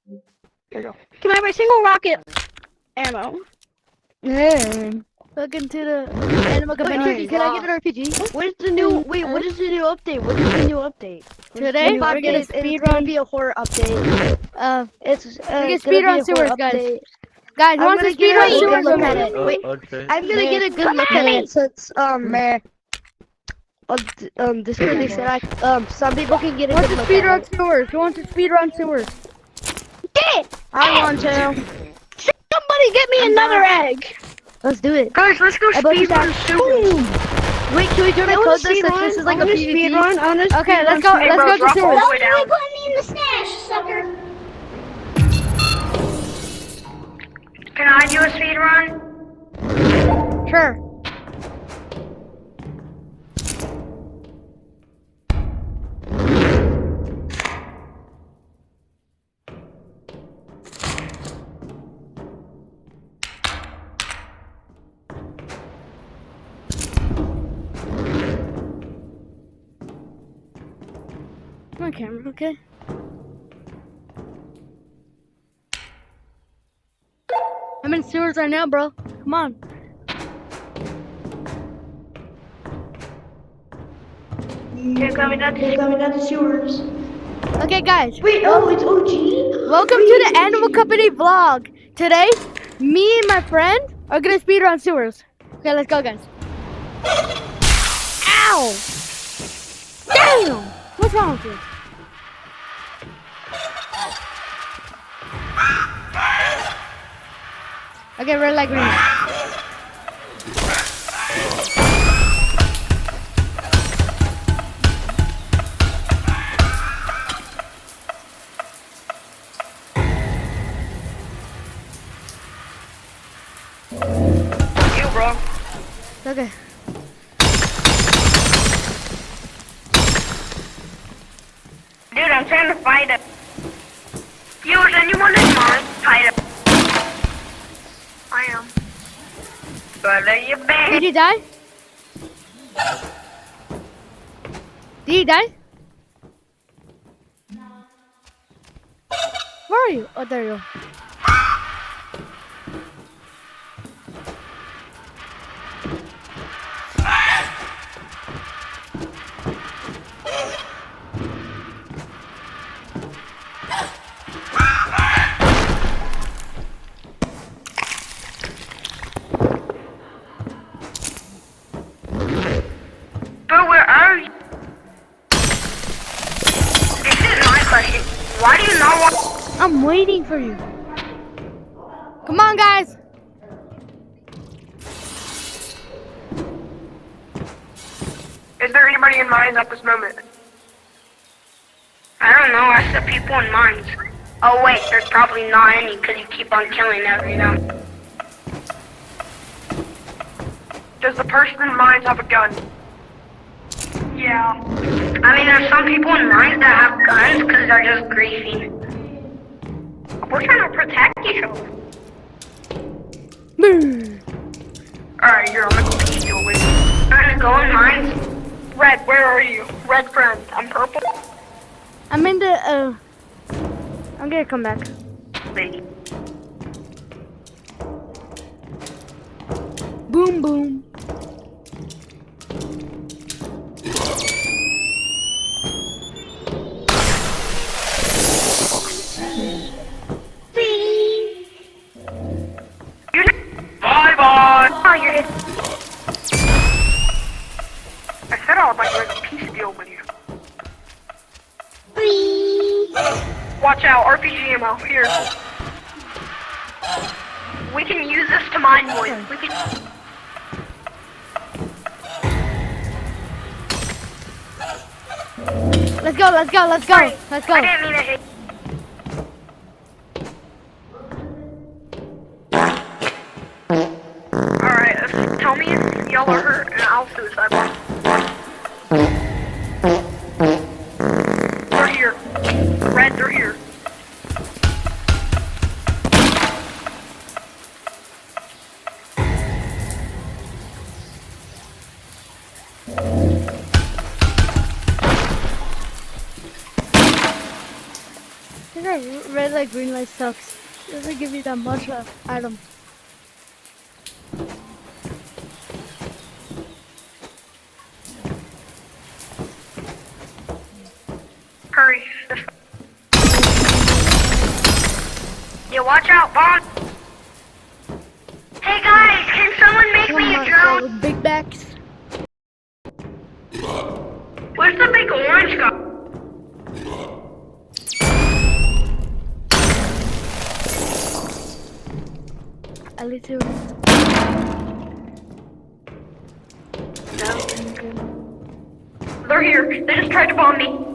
Here we go. Can I have a single rocket ammo? Yeah. Look into the animal company. Can I get an RPG? What is the new? Wait, what is the new update? What is the new update? Today, we're gonna It's speed gonna run. be a horror update. We're It's gonna gonna speed be run a horror sewers, guys. update. Guys, who I'm wants to gonna speed get run a sewers? look with at me? it. Wait, Okay. I'm gonna get a good look at it since on Discord they said some people can get a Who wants good to look speed at run it. sewers? Who wants to speed run sewers? I want to. Somebody get me another egg. Let's do it. Guys, let's go I both speed run just sewers. Wait, can we do I the wanna code speed that run. this is like I a wanna speed PvP? run. I wanna speed Okay, let's run go. Let's go to sewers. all the way down. Put me in the stash, sucker. Can I do a speed run? Sure. My camera, okay? I'm in sewers right now, bro. Come on. They're coming down the sewers. Okay, guys. Wait, oh, it's OG? Welcome to the Animal Company vlog. Today, me and my friend are gonna speed run sewers. Okay, let's go, guys. Ow! Damn! What's wrong with you? Okay, red light, green light. You, bro. Okay. Dude, I'm trying to fight it. Yo, is anyone in mine? Fight it. I am. But you Did bang. he die? Did he die? Where are you? Oh, there you go. But where are you? This is my question. Why do you not want... I'm waiting for you. Come on, guys. Is there anybody in mines at this moment? I don't know. I said people in mines. Oh wait, there's probably not any because you keep on killing every now. Does the person in mines have a gun? Yeah. I mean, there's some people in mines that have guns because they're just griefing. We're trying to protect each other. Boo. Alright, here, I'm gonna go peace deal with you. I'm gonna go in mines. Red, where are you? Red friend. I'm purple. I'm in the, I'm gonna come back. Lady. Boom, boom. Bye-bye! Oh, you're in. I said I would like to make a peace deal with you. Watch out, RPG ammo, here. We can use this to mine boys. We can... Let's go, let's go, let's go, let's go. I didn't mean to hit. Alright, tell me if y'all are hurt and I'll suicide bomb. They're here. Red, they're here. red light, green light sucks. It doesn't give you that much item. Hurry. Yeah, watch out, Bond. Hey guys, can someone make me a Come on, drone? with big backs. Where's the big orange guy? At least it They're here. They just tried to bomb me.